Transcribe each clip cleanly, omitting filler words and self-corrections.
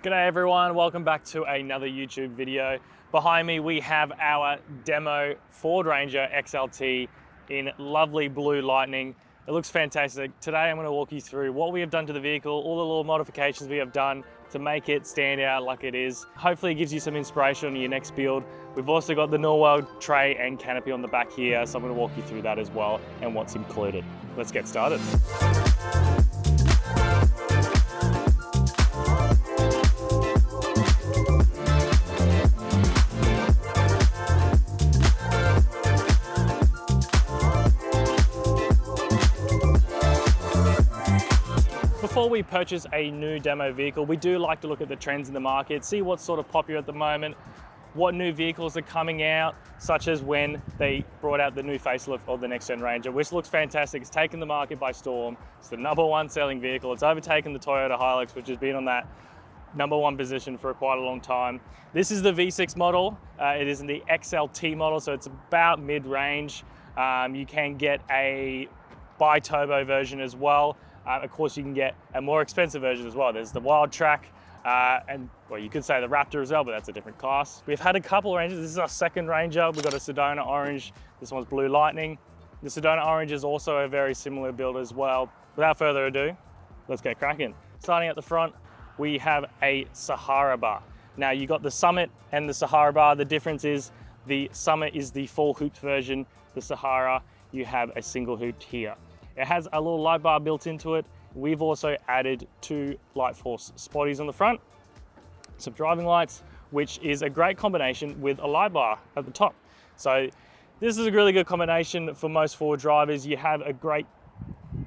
G'day everyone, welcome back to another YouTube video. Behind me we have our demo Ford Ranger XLT in lovely blue lightning. It looks fantastic. Today I'm going to walk you through what we have done to the vehicle, all the little modifications we have done to make it stand out like it is. Hopefully it gives you some inspiration on your next build. We've also got the Norweld tray and canopy on the back here, so I'm going to walk you through that as well and what's included. Let's get started. Before we purchase a new demo vehicle, we do like to look at the trends in the market, see what's sort of popular at the moment, what new vehicles are coming out, such as when they brought out the new facelift of the next gen Ranger, which looks fantastic. It's taken the market by storm. It's the #1 selling vehicle. It's overtaken the Toyota Hilux, which has been on that #1 position for quite a long time. This is the V6 model. It is in the XLT model, so it's about mid-range. You can get a bi-turbo version as well. Of course, you can get a more expensive version as well. There's the Wild Track, and well, you could say the Raptor as well, but that's a different class. We've had a couple of Rangers. This is our second Ranger. We've got a Sedona Orange. This one's Blue Lightning. The Sedona Orange is also a very similar build as well. Without further ado, let's get cracking. Starting at the front, we have a Sahara bar. Now you got the Summit and the Sahara bar. The difference is the Summit is the full hooped version. The Sahara, you have a single hooped here. It has a little light bar built into it. We've also added 2 Lightforce spotties on the front, some driving lights, which is a great combination with a light bar at the top. So this is a really good combination for most Ford drivers. You have a great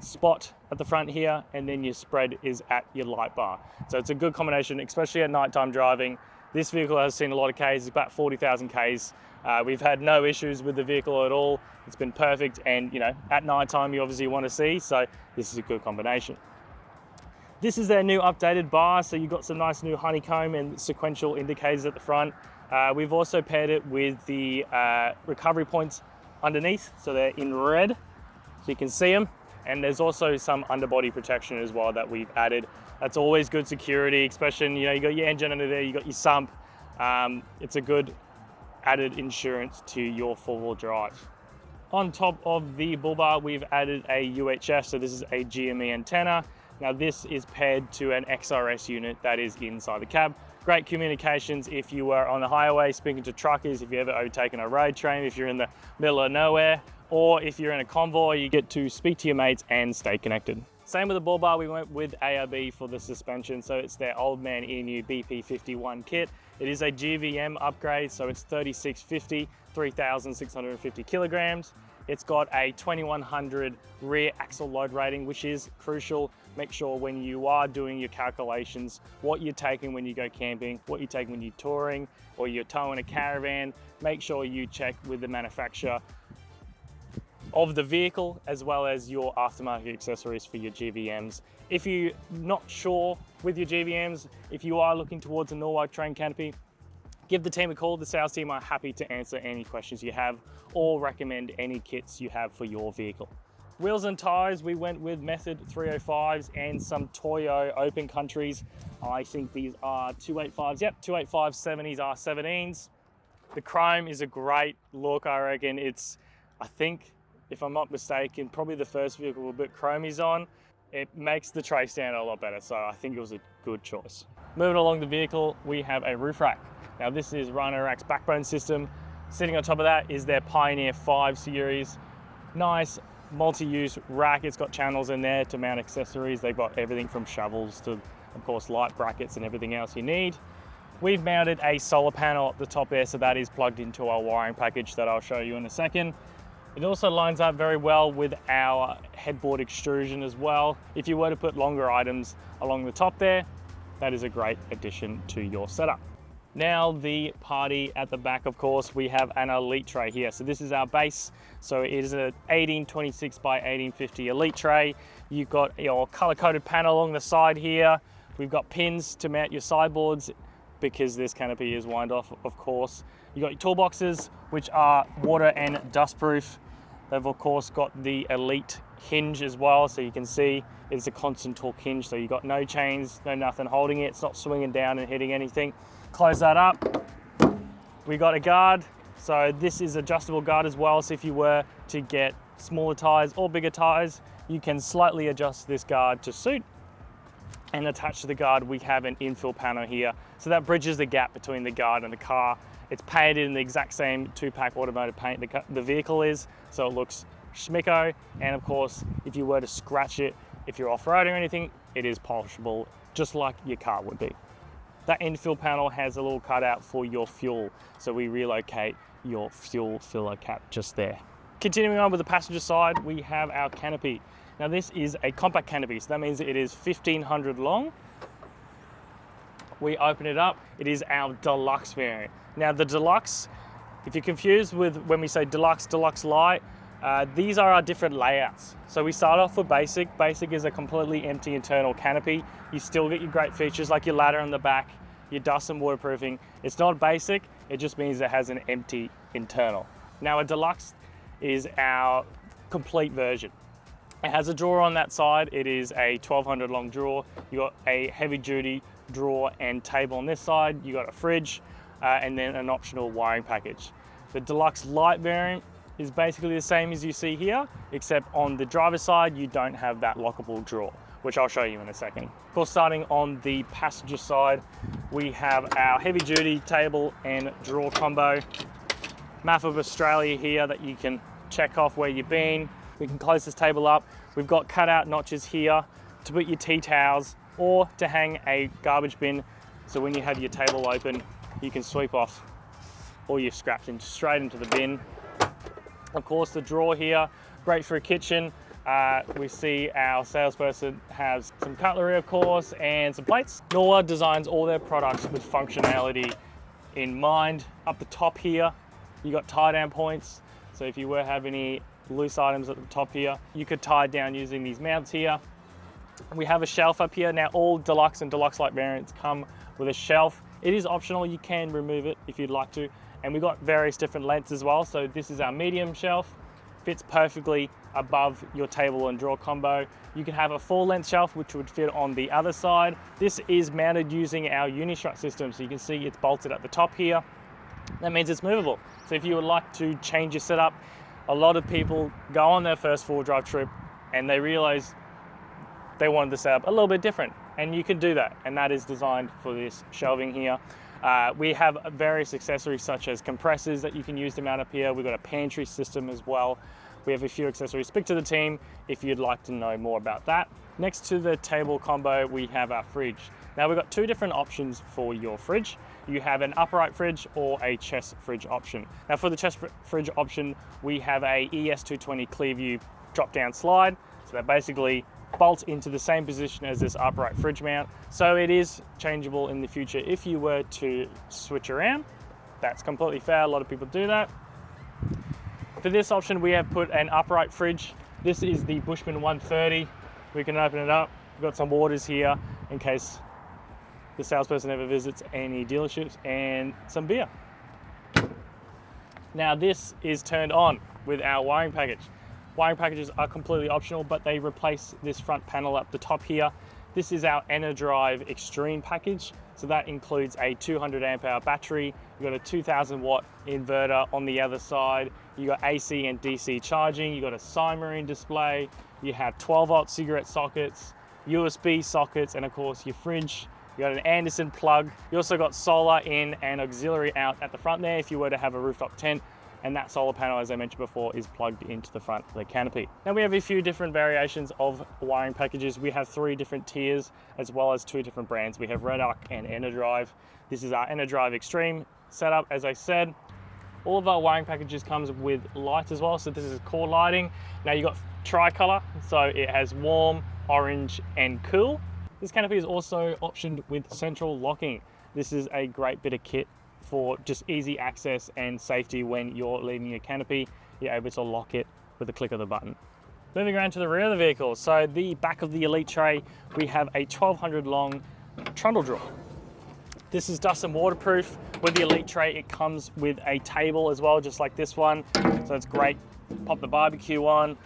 spot at the front here, and then your spread is at your light bar. So it's a good combination, especially at nighttime driving. This vehicle has seen a lot of Ks, it's about 40,000 Ks. We've had no issues with the vehicle at all. It's been perfect, and you know, at nighttime you obviously want to see, so this is a good combination. This is their new updated bar, so you've got some nice new honeycomb and sequential indicators at the front. We've also paired it with the recovery points underneath, so they're in red, so you can see them. And there's also some underbody protection as well that we've added. That's always good security, especially, you know, you got your engine under there, you got your sump. It's a good added insurance to your four-wheel drive. On top of the bull bar, we've added a UHF, so this is a GME antenna. Now this is paired to an XRS unit that is inside the cab. Great communications if you are on the highway speaking to truckers, if you've ever overtaken a road train, if you're in the middle of nowhere, or if you're in a convoy, you get to speak to your mates and stay connected. Same with the bull bar, we went with ARB for the suspension, so it's their old man ENU BP51 kit. It is a GVM upgrade, so it's 3650, 3,650 kilograms. It's got a 2100 rear axle load rating, which is crucial. Make sure when you are doing your calculations, what you're taking when you go camping, what you're taking when you're touring, or you're towing a caravan, make sure you check with the manufacturer of the vehicle, as well as your aftermarket accessories for your GVMs. If you're not sure with your GVMs, if you are looking towards a Norweld train canopy, give the team a call. The sales team are happy to answer any questions you have or recommend any kits you have for your vehicle. Wheels and tires, we went with Method 305s and some Toyo Open Countries. I think these are 285s. Yep, 285 70s R17s. The chrome is a great look, I reckon. It's, I think, if I'm not mistaken, probably the first vehicle with a bit chromies on. It makes the tray stand a lot better, so I think it was a good choice. Moving along the vehicle, we have a roof rack. Now this is Rhino Rack's backbone system. Sitting on top of that is their Pioneer 5 series. Nice multi-use rack. It's got channels in there to mount accessories. They've got everything from shovels to, of course, light brackets and everything else you need. We've mounted a solar panel at the top there, so that is plugged into our wiring package that I'll show you in a second. It also lines up very well with our headboard extrusion as well. If you were to put longer items along the top there, that is a great addition to your setup. Now the party at the back, of course, we have an Elite tray here. So this is our base. So it is an 1826 by 1850 Elite tray. You've got your color-coded panel along the side here. We've got pins to mount your sideboards because this canopy is wind off, of course. You've got your toolboxes, which are water and dust proof. They've of course got the Elite hinge as well, so you can see it's a constant torque hinge, so you've got no chains, no nothing holding it. It's not swinging down and hitting anything. Close that up. We got a guard, so this is adjustable guard as well, so if you were to get smaller tires or bigger tires, you can slightly adjust this guard to suit. And attached to the guard, we have an infill panel here, so that bridges the gap between the guard and the car. It's painted in the exact same 2-pack automotive paint the vehicle is, so it looks schmicko. And of course, if you were to scratch it, if you're off-road or anything, it is polishable, just like your car would be. That infill panel has a little cutout for your fuel, so we relocate your fuel filler cap just there. Continuing on with the passenger side, we have our canopy. Now this is a compact canopy, so that means it is 1500 long. We open it up, it is our deluxe variant. Now the deluxe, if you're confused with when we say deluxe, deluxe light, these are our different layouts. So we start off with basic. Basic is a completely empty internal canopy. You still get your great features like your ladder in the back, your dust and waterproofing. It's not basic, it just means it has an empty internal. Now a deluxe is our complete version. It has a drawer on that side. It is a 1200 long drawer. You got a heavy duty drawer and table on this side. You got a fridge and then an optional wiring package. The deluxe light variant is basically the same as you see here, except on the driver's side, you don't have that lockable drawer, which I'll show you in a second. Of course, starting on the passenger side, we have our heavy duty table and drawer combo. Map of Australia here that you can check off where you've been. We can close this table up. We've got cutout notches here to put your tea towels or to hang a garbage bin. So when you have your table open, you can sweep off all your scraps straight into the bin. Of course, the drawer here, great for a kitchen. We see our salesperson has some cutlery, of course, and some plates. Norweld designs all their products with functionality in mind. Up the top here, you got tie down points. So if you were to have any loose items at the top here, you could tie down using these mounts here. We have a shelf up here. Now all deluxe and deluxe light variants come with a shelf. It is optional, you can remove it if you'd like to. And we've got various different lengths as well. So this is our medium shelf, fits perfectly above your table and drawer combo. You can have a full length shelf, which would fit on the other side. This is mounted using our Unistrut system. So you can see it's bolted at the top here. That means it's movable. So if you would like to change your setup, a lot of people go on their first 4-wheel-drive trip and they realize they wanted the setup a little bit different, and you can do that. And that is designed for this shelving here. We have various accessories such as compressors that you can use to mount up here. We've got a pantry system as well. We have a few accessories. Speak to the team if you'd like to know more about that. Next to the table combo, we have our fridge. Now we've got two different options for your fridge. You have an upright fridge or a chest fridge option. Now for the chest fridge option, we have a ES220 Clearview drop down slide. So that basically bolts into the same position as this upright fridge mount. So it is changeable in the future if you were to switch around. That's completely fair, a lot of people do that. For this option, we have put an upright fridge. This is the Bushman 130. We can open it up. We've got some waters here in case the salesperson ever visits any dealerships, and some beer. Now this is turned on with our wiring package. Wiring packages are completely optional, but they replace this front panel up the top here. This is our Enerdrive Extreme package. So that includes a 200 amp hour battery. You've got a 2000 watt inverter on the other side. You got AC and DC charging. You got a Cymarine display. You have 12 volt cigarette sockets, USB sockets, and of course your fridge. You got an Anderson plug. You also got solar in and auxiliary out at the front there if you were to have a rooftop tent. And that solar panel, as I mentioned before, is plugged into the front of the canopy. Now we have a few different variations of wiring packages. We have 3 different tiers, as well as 2 different brands. We have Red Arc and Enerdrive. This is our Enerdrive Extreme setup, as I said. All of our wiring packages comes with lights as well. So this is core lighting. Now you got tricolor, so it has warm, orange, and cool. This canopy is also optioned with central locking. This is a great bit of kit for just easy access and safety when you're leaving your canopy. You're able to lock it with a click of the button. Moving around to the rear of the vehicle. So the back of the Elite tray, we have a 1200 long trundle drawer. This is dust and waterproof. With the Elite tray, it comes with a table as well, just like this one. So it's great. Pop the barbecue on,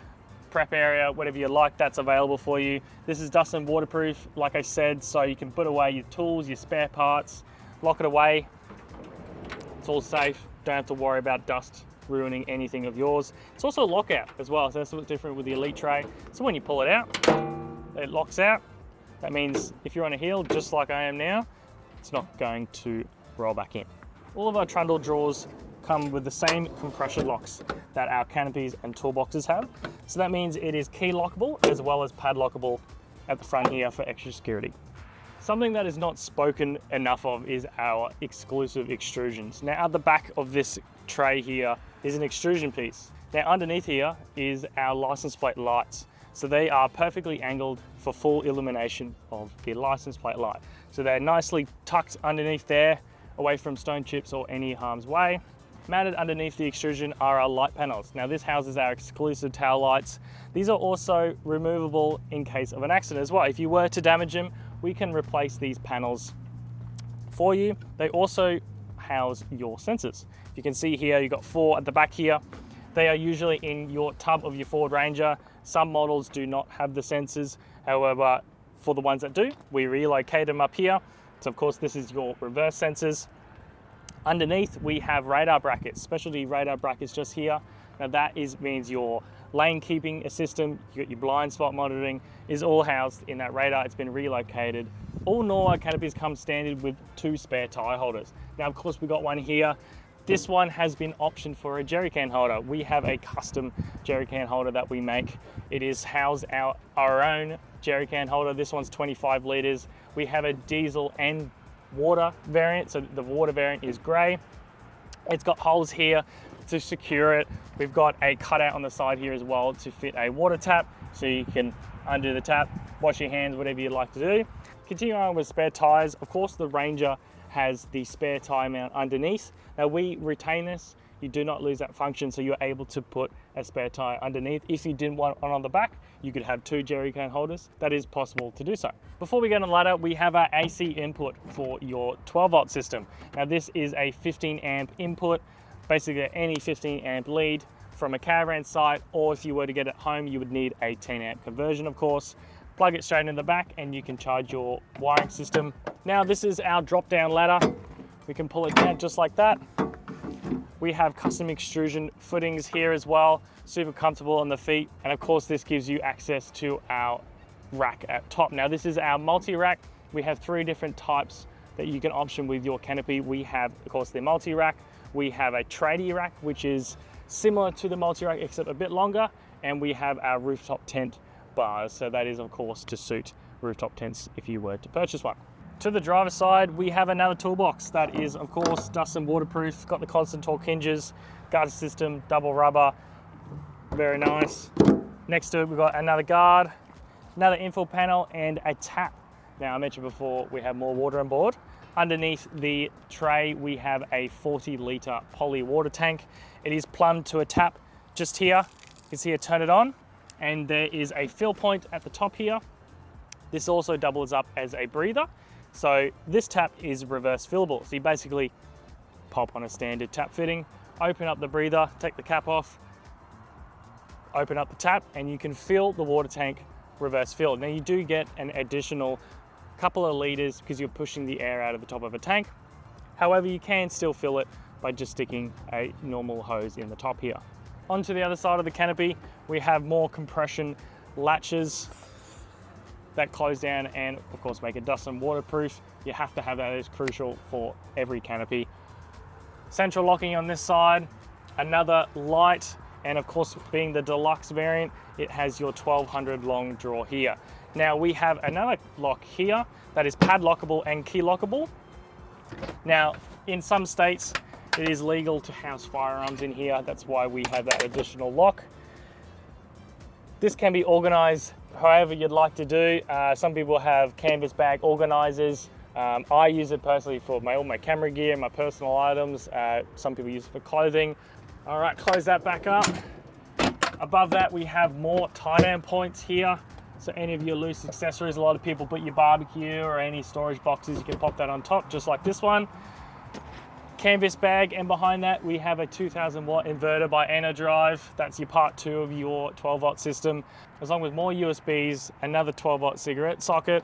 prep area, whatever you like, that's available for you. This is dust and waterproof, like I said, so you can put away your tools, your spare parts, lock it away. It's all safe. Don't have to worry about dust ruining anything of yours. It's also a lockout as well, so that's what's different with the Elite tray. So when you pull it out, it locks out. That means if you're on a hill, just like I am now, it's not going to roll back in. All of our trundle drawers come with the same compression locks that our canopies and toolboxes have. So that means it is key lockable as well as padlockable at the front here for extra security. Something that is not spoken enough of is our exclusive extrusions. Now at the back of this tray here is an extrusion piece. Now underneath here is our license plate lights. So they are perfectly angled for full illumination of the license plate light. So they're nicely tucked underneath there, away from stone chips or any harm's way. Mounted underneath the extrusion are our light panels. Now this houses our exclusive tail lights. These are also removable in case of an accident as well. If you were to damage them, we can replace these panels for you. They also house your sensors. You can see here, you've got 4 at the back here. They are usually in your tub of your Ford Ranger. Some models do not have the sensors. However, for the ones that do, we relocate them up here. So of course, this is your reverse sensors. Underneath, we have radar brackets, specialty radar brackets just here. Now that means your lane keeping system, you got your blind spot monitoring, is all housed in that radar. It's been relocated. All Norweld canopies come standard with 2 spare tire holders. Now, of course, we got one here. This one has been optioned for a jerry can holder. We have a custom jerry can holder that we make. It is housed our own jerry can holder. This one's 25 liters. We have a diesel and water variant. So the water variant is gray. It's got holes here to secure it. We've got a cutout on the side here as well to fit a water tap. So you can undo the tap, wash your hands, whatever you'd like to do. Continuing on with spare tires, of course, the Ranger has the spare tire mount underneath. Now we retain this. You do not lose that function, so you're able to put a spare tire underneath. If you didn't want one on the back, you could have 2 jerry can holders. That is possible to do so. Before we get on the ladder, we have our AC input for your 12 volt system. Now this is a 15 amp input, basically any 15 amp lead from a caravan site, or if you were to get it home, you would need a 10 amp conversion, of course. Plug it straight in the back and you can charge your wiring system. Now this is our drop down ladder. We can pull it down just like that. We have custom extrusion footings here as well, super comfortable on the feet. And of course, this gives you access to our rack at top. Now this is our multi-rack. We have 3 different types that you can option with your canopy. We have, of course, the multi-rack. We have a tradie rack, which is similar to the multi-rack, except a bit longer. And we have our rooftop tent bars. So that is, of course, to suit rooftop tents if you were to purchase one. To the driver's side, we have another toolbox that is, of course, dust and waterproof. Got the constant torque hinges, guard system, double rubber, very nice. Next to it, we've got another guard, another info panel, and a tap. Now, I mentioned before, we have more water on board. Underneath the tray, we have a 40-litre poly water tank. It is plumbed to a tap just here. You can see it turn it on, and there is a fill point at the top here. This also doubles up as a breather. So this tap is reverse fillable. So you basically pop on a standard tap fitting, open up the breather, take the cap off, open up the tap, and you can fill the water tank reverse filled. Now you do get an additional couple of liters because you're pushing the air out of the top of a tank. However, you can still fill it by just sticking a normal hose in the top here. Onto the other side of the canopy, we have more compression latches that close down and of course make it dust and waterproof. You have to have that, it's crucial for every canopy. Central locking on this side, another light, and of course being the deluxe variant, it has your 1200 long draw here. Now we have another lock here that is padlockable and key lockable. Now in some states it is legal to house firearms in here, that's why we have that additional lock. This can be organized however you'd like to do. Some people have canvas bag organizers. I use it personally for all my camera gear, my personal items. Some people use it for clothing. All right, close that back up. Above that, we have more tie-down points here. So any of your loose accessories, a lot of people put your barbecue or any storage boxes, you can pop that on top, just like this one. canvas bag, and behind that we have a 2000 watt inverter by Enerdrive. That's your part 2 of your 12 volt system, along with more USBs, another 12 volt cigarette socket,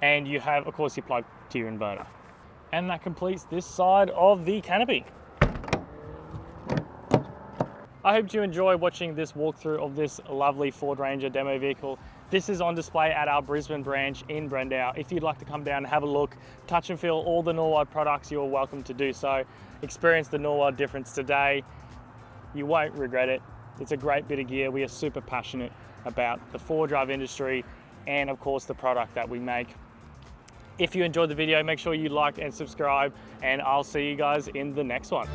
and you have, of course, your plug to your inverter. And that completes this side of the canopy. I hope you enjoy watching this walkthrough of this lovely Ford Ranger demo vehicle. This is on display at our Brisbane branch in Brendau. If you'd like to come down and have a look, touch and feel all the Norweld products, you're welcome to do so. Experience the Norweld difference today. You won't regret it. It's a great bit of gear. We are super passionate about the four-drive industry and, of course, the product that we make. If you enjoyed the video, make sure you like and subscribe, and I'll see you guys in the next one.